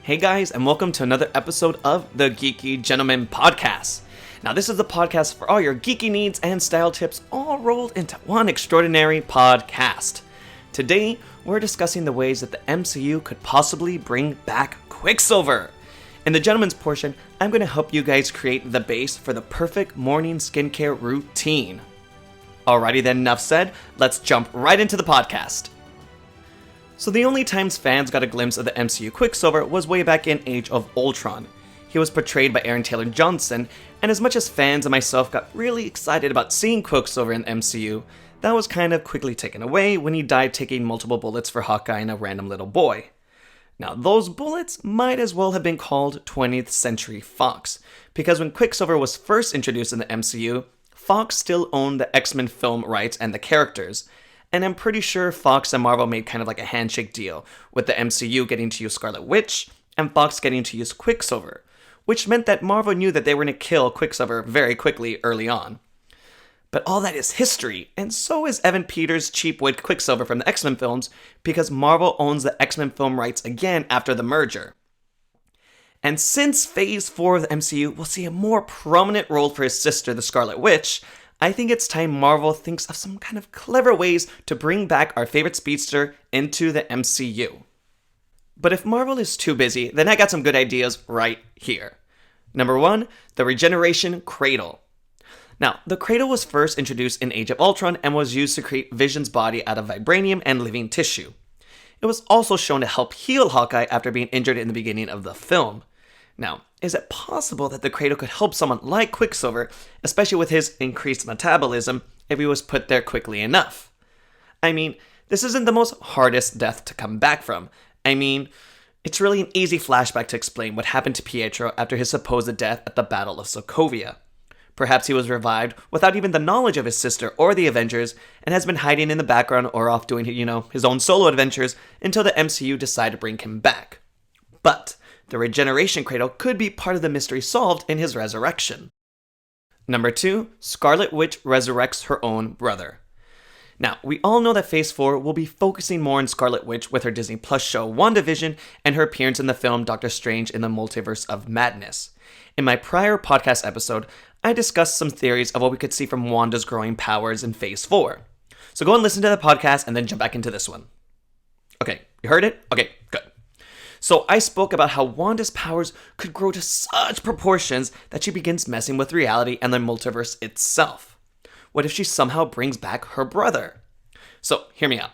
Hey guys, and welcome to another episode of the Geeky Gentleman podcast. Now this is the podcast for all your geeky needs and style tips all rolled into one extraordinary podcast. Today, we're discussing the ways that the MCU could possibly bring back Quicksilver. In the gentleman's portion, I'm going to help you guys create the base for the perfect morning skincare routine. Alrighty then, enough said, let's jump right into the podcast. So the only times fans got a glimpse of the MCU Quicksilver was way back in Age of Ultron. He was portrayed by Aaron Taylor Johnson, and as much as fans and myself got really excited about seeing Quicksilver in the MCU, that was kind of quickly taken away when he died taking multiple bullets for Hawkeye and a random little boy. Now those bullets might as well have been called 20th Century Fox, because when Quicksilver was first introduced in the MCU, Fox still owned the X-Men film rights and the characters. And I'm pretty sure Fox and Marvel made kind of like a handshake deal, with the MCU getting to use Scarlet Witch and Fox getting to use Quicksilver, which meant that Marvel knew that they were going to kill Quicksilver very quickly early on. But all that is history, and so is Evan Peters' cheap wit Quicksilver from the X-Men films, because Marvel owns the X-Men film rights again after the merger. And since Phase 4 of the MCU will see a more prominent role for his sister, the Scarlet Witch, I think it's time Marvel thinks of some kind of clever ways to bring back our favorite speedster into the MCU. But if Marvel is too busy, then I got some good ideas right here. Number 1, the Regeneration Cradle. Now, the cradle was first introduced in Age of Ultron and was used to create Vision's body out of vibranium and living tissue. It was also shown to help heal Hawkeye after being injured in the beginning of the film. Now, is it possible that the cradle could help someone like Quicksilver, especially with his increased metabolism, if he was put there quickly enough? I mean, this isn't the most hardest death to come back from. I mean, it's really an easy flashback to explain what happened to Pietro after his supposed death at the Battle of Sokovia. Perhaps he was revived without even the knowledge of his sister or the Avengers, and has been hiding in the background or off doing, his own solo adventures until the MCU decided to bring him back. But the Regeneration Cradle could be part of the mystery solved in his resurrection. Number 2, Scarlet Witch resurrects her own brother. Now, we all know that Phase 4 will be focusing more on Scarlet Witch with her Disney Plus show WandaVision and her appearance in the film Doctor Strange in the Multiverse of Madness. In my prior podcast episode, I discussed some theories of what we could see from Wanda's growing powers in Phase 4. So go and listen to the podcast and then jump back into this one. Okay, you heard it? Okay, good. So I spoke about how Wanda's powers could grow to such proportions that she begins messing with reality and the multiverse itself. What if she somehow brings back her brother? So hear me out.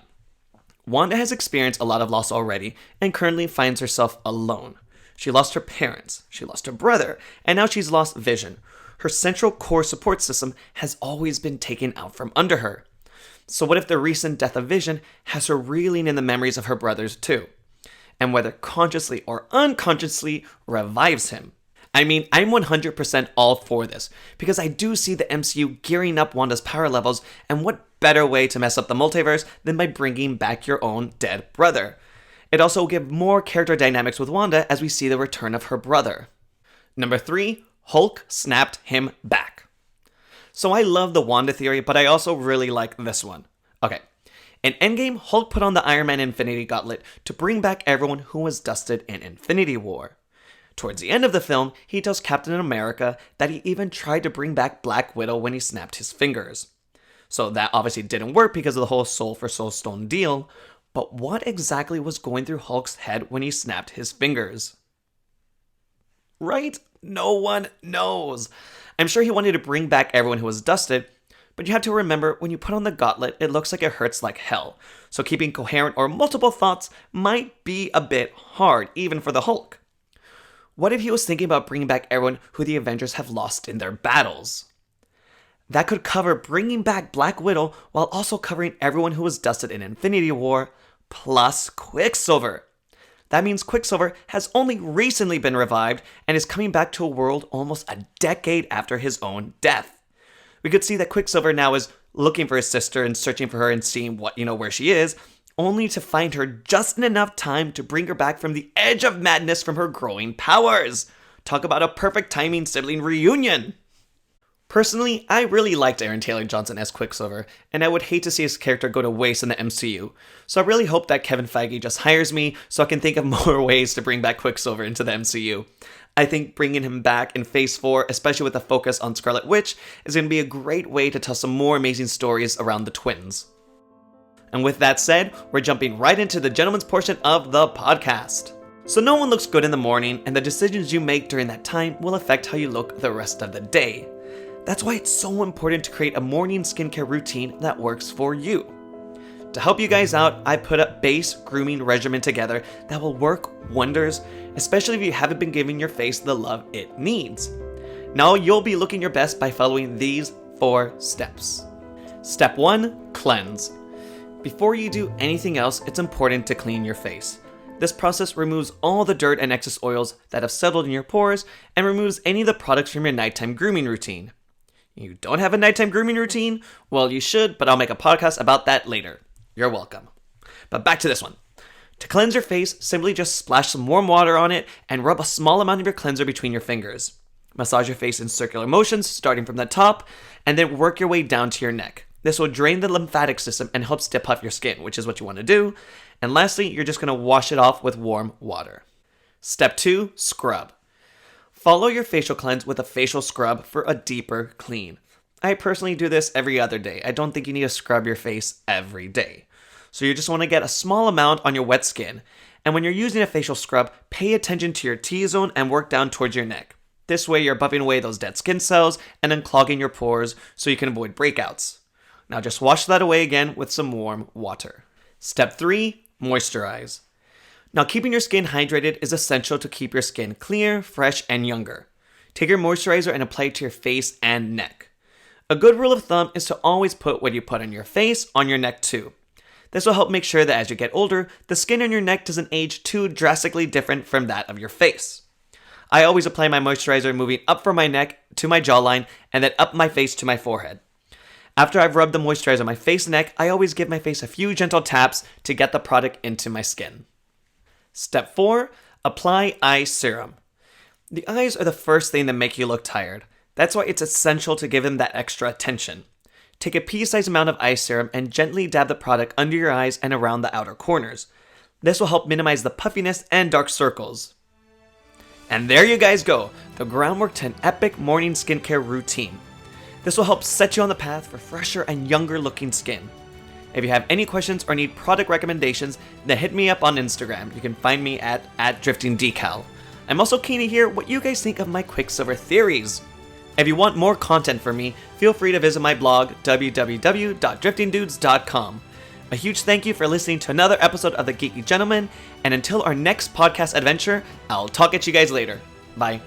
Wanda has experienced a lot of loss already and currently finds herself alone. She lost her parents, she lost her brother, and now she's lost Vision. Her central core support system has always been taken out from under her. So what if the recent death of Vision has her reeling in the memories of her brothers too? And whether consciously or unconsciously revives him. I mean, I'm 100% all for this, because I do see the MCU gearing up Wanda's power levels, and what better way to mess up the multiverse than by bringing back your own dead brother? It also will give more character dynamics with Wanda as we see the return of her brother. Number 3, Hulk snapped him back. So I love the Wanda theory, but I also really like this one. Okay. In Endgame, Hulk put on the Iron Man Infinity Gauntlet to bring back everyone who was dusted in Infinity War. Towards the end of the film, he tells Captain America that he even tried to bring back Black Widow when he snapped his fingers. So that obviously didn't work because of the whole Soul for Soul Stone deal, but what exactly was going through Hulk's head when he snapped his fingers? Right? No one knows. I'm sure he wanted to bring back everyone who was dusted, but you have to remember, when you put on the gauntlet, it looks like it hurts like hell. So keeping coherent or multiple thoughts might be a bit hard, even for the Hulk. What if he was thinking about bringing back everyone who the Avengers have lost in their battles? That could cover bringing back Black Widow while also covering everyone who was dusted in Infinity War, plus Quicksilver. That means Quicksilver has only recently been revived and is coming back to a world almost a decade after his own death. We could see that Quicksilver now is looking for his sister and searching for her and seeing where she is, only to find her just in enough time to bring her back from the edge of madness from her growing powers. Talk about a perfect timing sibling reunion. Personally, I really liked Aaron Taylor Johnson as Quicksilver, and I would hate to see his character go to waste in the MCU, so I really hope that Kevin Feige just hires me so I can think of more ways to bring back Quicksilver into the MCU. I think bringing him back in Phase 4, especially with the focus on Scarlet Witch, is going to be a great way to tell some more amazing stories around the twins. And with that said, we're jumping right into the gentleman's portion of the podcast. So no one looks good in the morning, and the decisions you make during that time will affect how you look the rest of the day. That's why it's so important to create a morning skincare routine that works for you. To help you guys out, I put a base grooming regimen together that will work wonders, especially if you haven't been giving your face the love it needs. Now you'll be looking your best by following these 4 steps. Step 1, cleanse. Before you do anything else, it's important to clean your face. This process removes all the dirt and excess oils that have settled in your pores and removes any of the products from your nighttime grooming routine. You don't have a nighttime grooming routine? Well, you should, but I'll make a podcast about that later. You're welcome. But back to this one. To cleanse your face, simply just splash some warm water on it and rub a small amount of your cleanser between your fingers. Massage your face in circular motions, starting from the top, and then work your way down to your neck. This will drain the lymphatic system and help step off your skin, which is what you want to do. And lastly, you're just going to wash it off with warm water. Step 2, scrub. Follow your facial cleanse with a facial scrub for a deeper clean. I personally do this every other day. I don't think you need to scrub your face every day. So you just want to get a small amount on your wet skin. And when you're using a facial scrub, pay attention to your T-zone and work down towards your neck. This way you're buffing away those dead skin cells and unclogging your pores so you can avoid breakouts. Now just wash that away again with some warm water. Step 3, moisturize. Now, keeping your skin hydrated is essential to keep your skin clear, fresh, and younger. Take your moisturizer and apply it to your face and neck. A good rule of thumb is to always put what you put on your face on your neck too. This will help make sure that as you get older, the skin on your neck doesn't age too drastically different from that of your face. I always apply my moisturizer moving up from my neck to my jawline and then up my face to my forehead. After I've rubbed the moisturizer on my face and neck, I always give my face a few gentle taps to get the product into my skin. Step 4, apply eye serum. The eyes are the first thing that make you look tired. That's why it's essential to give them that extra attention. Take a pea-sized amount of eye serum and gently dab the product under your eyes and around the outer corners. This will help minimize the puffiness and dark circles. And there you guys go, the groundwork to an epic morning skincare routine. This will help set you on the path for fresher and younger looking skin. If you have any questions or need product recommendations, then hit me up on Instagram. You can find me at DriftingDCal. I'm also keen to hear what you guys think of my Quicksilver theories. If you want more content from me, feel free to visit my blog, www.driftingdudes.com. A huge thank you for listening to another episode of the Geeky Gentleman, and until our next podcast adventure, I'll talk at you guys later. Bye.